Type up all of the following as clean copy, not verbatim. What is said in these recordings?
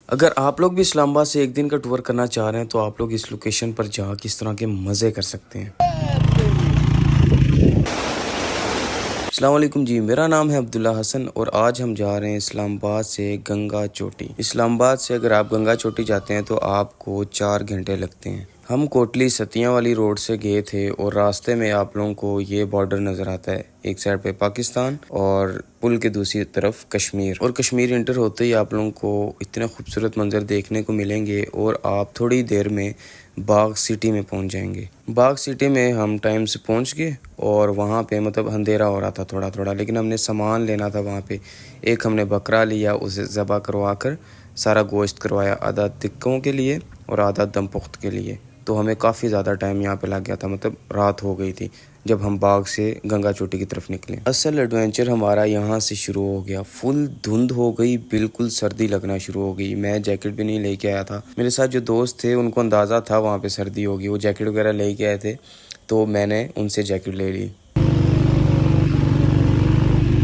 अगर आप लोग भी इस्लामाबाद से एक दिन का टूर करना चाह रहे हैं तो आप लोग इस लोकेशन पर जा किस तरह के मज़े कर सकते हैं। अस्सलाम वालेकुम जी, मेरा नाम है अब्दुल्ला हसन और आज हम जा रहे हैं इस्लामाबाद से गंगा चोटी। इस्लामाबाद से अगर आप गंगा चोटी जाते हैं तो आपको 4 घंटे लगते हैं। हम कोटली सतिया वाली रोड से गए थे और रास्ते में आप लोगों को ये बॉर्डर नज़र आता है, एक साइड पे पाकिस्तान और पुल के दूसरी तरफ कश्मीर। और कश्मीर इंटर होते ही आप लोगों को इतने खूबसूरत मंजर देखने को मिलेंगे और आप थोड़ी देर में बाग सिटी में पहुंच जाएंगे। बाग सिटी में हम टाइम से पहुंच गए और वहाँ पे मतलब अंधेरा हो रहा था थोड़ा थोड़ा, लेकिन हमने सामान लेना था वहाँ पे। एक हमने बकरा लिया, उसे ज़बह करवा कर सारा गोश्त करवाया, आधा टिक्कों के लिए और आधा दम पुख्त के लिए। तो हमें काफ़ी ज़्यादा टाइम यहाँ पे लग गया था, मतलब रात हो गई थी जब हम बाग से गंगा चोटी की तरफ निकले। असल एडवेंचर हमारा यहाँ से शुरू हो गया। फुल धुंध हो गई, बिल्कुल सर्दी लगना शुरू हो गई। मैं जैकेट भी नहीं लेके आया था। मेरे साथ जो दोस्त थे उनको अंदाज़ा था वहाँ पे सर्दी होगी, वो जैकेट वगैरह लेके आए थे, तो मैंने उनसे जैकेट ले ली।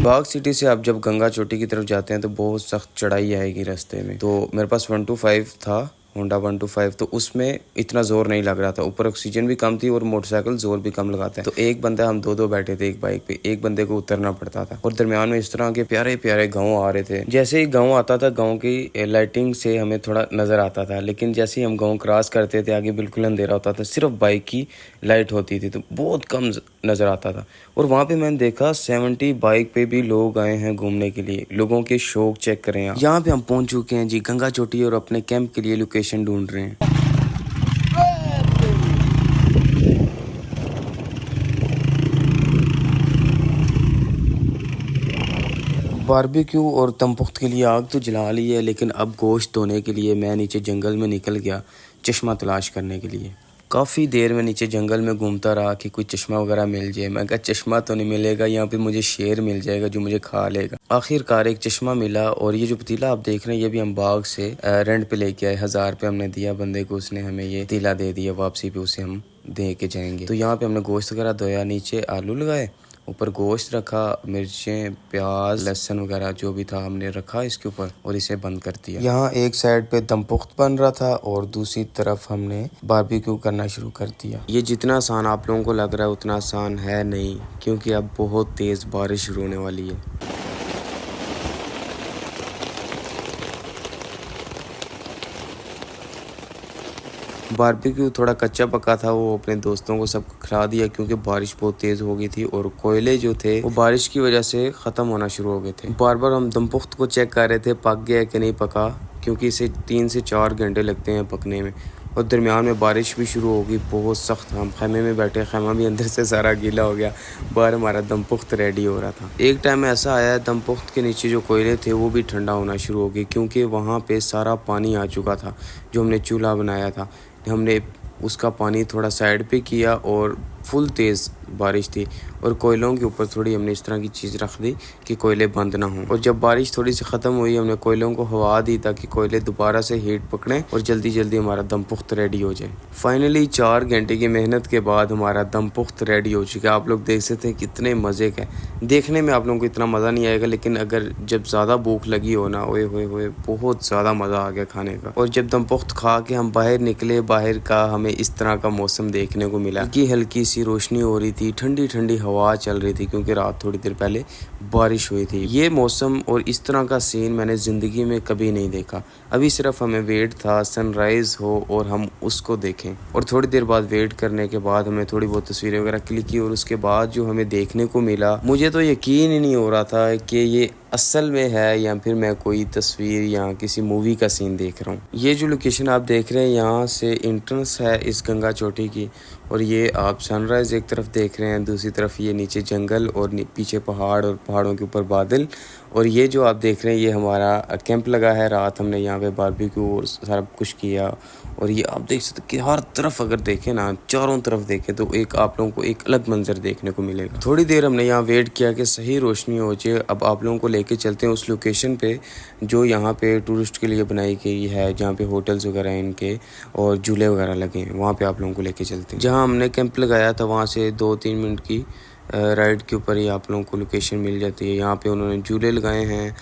बाग सिटी से आप जब गंगा चोटी की तरफ जाते हैं तो बहुत सख्त चढ़ाई आएगी रास्ते में। तो मेरे पास 125 था, होंडा 125, तो उसमें इतना जोर नहीं लग रहा था। ऊपर ऑक्सीजन भी कम थी और मोटरसाइकिल जोर भी कम लगाता है। तो एक बंदा, हम दो बैठे थे एक बाइक पे, एक बंदे को उतरना पड़ता था और दरमियान में इस तरह के प्यारे प्यारे गाँव आ रहे थे। जैसे ही गाँव आता था, गाँव की लाइटिंग से हमें थोड़ा नजर आता था, लेकिन जैसे ही हम गाँव क्रॉस करते थे आगे बिल्कुल अंधेरा होता था, सिर्फ बाइक की लाइट होती थी, तो बहुत कम नजर आता था। और वहाँ पे मैंने देखा 70 बाइक पे भी लोग आए हैं घूमने के लिए। लोगों के शौक चेक करें आप। यहाँ पे हम पहुंच चुके हैं जी गंगा चोटी और अपने कैंप के लिए लोकेशन ढूंढ रहे हैं। बारबेक्यू और तमपुख्त के लिए आग तो जला ली है, लेकिन अब गोश्त धोने के लिए मैं नीचे जंगल में निकल गया चश्मा तलाश करने के लिए। काफ़ी देर में नीचे जंगल में घूमता रहा कि कोई चश्मा वगैरह मिल जाए। मैं कहा चश्मा तो नहीं मिलेगा, यहाँ पे मुझे शेर मिल जाएगा जो मुझे खा लेगा। आखिरकार एक चश्मा मिला और ये जो पतीला आप देख रहे हैं ये भी हम बाग से रेंट पे लेके आए। 1000 रुपये हमने दिया बंदे को, उसने हमें ये पतीला दे दिया। वापसी पे उसे हम दे के जाएंगे। तो यहाँ पे हमने गोश्त वगैरह धोया, नीचे आलू लगाए, ऊपर गोश्त रखा, मिर्चें, प्याज, लहसुन वगैरह जो भी था हमने रखा इसके ऊपर और इसे बंद कर दिया। यहाँ एक साइड पे दम पुख्त बन रहा था और दूसरी तरफ हमने बारबेक्यू करना शुरू कर दिया। ये जितना आसान आप लोगों को लग रहा है उतना आसान है नहीं, क्योंकि अब बहुत तेज़ बारिश शुरू होने वाली है। बारबेक्यू थोड़ा कच्चा पका था, वो अपने दोस्तों को सबको खिला दिया क्योंकि बारिश बहुत तेज़ हो गई थी और कोयले जो थे वो बारिश की वजह से ख़त्म होना शुरू हो गए थे। बार बार हम दम पुख्त को चेक कर रहे थे पक गया कि नहीं पका, क्योंकि इसे 3 से 4 घंटे लगते हैं पकने में। और दरमियान में बारिश भी शुरू हो गई बहुत सख्त। हम खैमे में बैठे, खैमा भी अंदर से सारा गीला हो गया। बाहर हमारा दम पुख्त रेडी हो रहा था। एक टाइम ऐसा आया दम पुख्त के नीचे जो कोयले थे वो भी ठंडा होना शुरू हो गए, क्योंकि वहाँ पे सारा पानी आ चुका था। जो हमने चूल्हा बनाया था, हमने उसका पानी थोड़ा साइड पे किया और फुल तेज़ बारिश थी और कोयलों के ऊपर थोड़ी हमने इस तरह की चीज़ रख दी कि कोयले बंद ना हों। और जब बारिश थोड़ी सी ख़त्म हुई हमने कोयलों को हवा दी ताकि कोयले दोबारा से हीट पकड़ें और जल्दी जल्दी हमारा दम पुख्त रेडी हो जाए। फाइनली 4 घंटे की मेहनत के बाद हमारा दम पुख्त रेडी हो चुका है। आप लोग देख सकते हैं कितने मज़े का है। देखने में आप लोगों को इतना मज़ा नहीं आएगा, लेकिन अगर जब ज़्यादा भूख लगी हो ना, ओए होए होए, बहुत ज़्यादा मज़ा आ गया खाने का। और जब दम पुख्त खा के हम बाहर निकले, बाहर का हमें इस तरह का मौसम देखने को मिला कि हल्की सी रोशनी हो रही थी, ठंडी ठंडी हवा चल रही थी, क्योंकि रात थोड़ी देर पहले बारिश हुई थी। ये मौसम और इस तरह का सीन मैंने ज़िंदगी में कभी नहीं देखा। अभी सिर्फ हमें वेट था सनराइज़ हो और हम उसको देखें। और थोड़ी देर बाद वेट करने के बाद हमने थोड़ी बहुत तस्वीरें वगैरह क्लिक की और उसके बाद जो हमें देखने को मिला, मुझे तो यकीन ही नहीं हो रहा था कि ये असल में है या फिर मैं कोई तस्वीर या किसी मूवी का सीन देख रहा हूँ। ये जो लोकेशन आप देख रहे हैं यहाँ से एंट्रेंस है इस गंगा चोटी की, और ये आप सनराइज़ एक तरफ देख रहे हैं, दूसरी तरफ ये नीचे जंगल और पीछे पहाड़ और पहाड़ों के ऊपर बादल। और ये जो आप देख रहे हैं ये हमारा कैंप लगा है। रात हमने यहाँ पे बारबेक्यू और सारा कुछ किया। और ये आप देख सकते कि हर तरफ अगर देखें ना, चारों तरफ देखें तो एक आप लोगों को एक अलग मंजर देखने को मिलेगा। थोड़ी देर हमने यहाँ वेट किया कि सही रोशनी हो जाए। अब आप लोगों को लेके चलते हैं उस लोकेशन पे जो यहाँ पे टूरिस्ट के लिए बनाई गई है, जहाँ पे होटल्स वगैरह हैं इनके और झूले वगैरह लगे हैं। वहाँ पे आप लोगों को लेके चलते हैं। जहाँ हमने कैंप लगाया था वहाँ से 2-3 मिनट की राइड के ऊपर ही आप लोगों को लोकेशन मिल जाती है। यहाँ पे उन्होंने झूले लगाए हैं,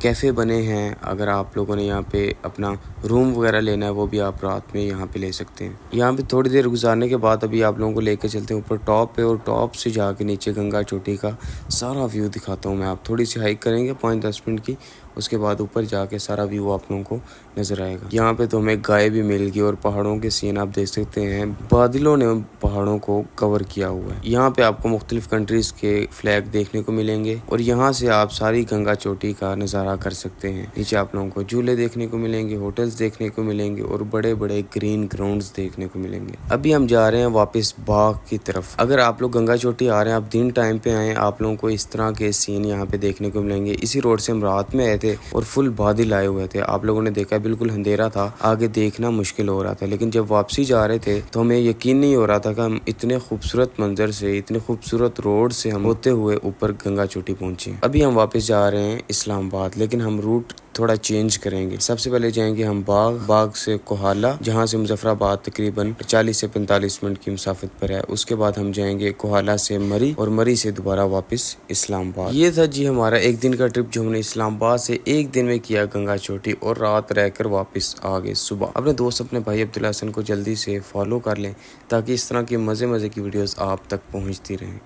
कैफ़े बने हैं। अगर आप लोगों ने यहाँ पे अपना रूम वगैरह लेना है वो भी आप रात में यहाँ पे ले सकते हैं। यहाँ पे थोड़ी देर गुजारने के बाद अभी आप लोगों को लेकर चलते हैं ऊपर टॉप पे, और टॉप से जाके नीचे गंगा चोटी का सारा व्यू दिखाता हूँ मैं। आप थोड़ी सी हाइक करेंगे 5-10 मिनट की, उसके बाद ऊपर जाके सारा व्यू आप लोगों को नजर आएगा। यहाँ पे तो हमें गाय भी मिल गई और पहाड़ों के सीन आप देख सकते हैं। बादलों ने पहाड़ों को कवर किया हुआ है। यहाँ पे आपको मुख्तलिफ कंट्रीज के फ्लैग देखने को मिलेंगे और यहाँ से आप सारी गंगा चोटी का नज़ारा कर सकते हैं। नीचे आप लोगों को झूले देखने को मिलेंगे, होटल्स देखने को मिलेंगे और बड़े बड़े ग्रीन ग्राउंड्स देखने को मिलेंगे। अभी हम जा रहे हैं वापस बाग की तरफ। अगर आप लोग गंगा चोटी आ रहे हैं, आप दिन टाइम पे आए, आप लोगों को इस तरह के सीन यहाँ पे देखने को मिलेंगे। इसी रोड से हम रात में आए थे और फुल बादल आए हुए थे। आप लोगों ने देखा बिल्कुल अंधेरा था, आगे देखना मुश्किल हो रहा था। लेकिन जब वापसी जा रहे थे तो हमें यकीन नहीं हो रहा था कि हम इतने खूबसूरत मंजर से, इतने खूबसूरत रोड से हम होते हुए ऊपर गंगा चोटी पहुंचे। अभी हम वापस जा रहे हैं इस्लामाबाद, लेकिन हम रूट थोड़ा चेंज करेंगे। सबसे पहले जाएंगे हम बाग से कोहाला, जहां से मुजफ्फराबाद तकरीबन 40 से 45 मिनट की मुसाफत पर है। उसके बाद हम जाएंगे कोहाला से मरी और मरी से दोबारा वापस इस्लामाबाद। ये था जी हमारा एक दिन का ट्रिप जो हमने इस्लामाबाद से एक दिन में किया गंगा चोटी, और रात रहकर वापस आ गए सुबह। अपने दोस्त अपने भाई अब्दुल्ला हसन को जल्दी से फॉलो कर लें ताकि इस तरह की मज़े की वीडियोस आप तक पहुँचती रहें।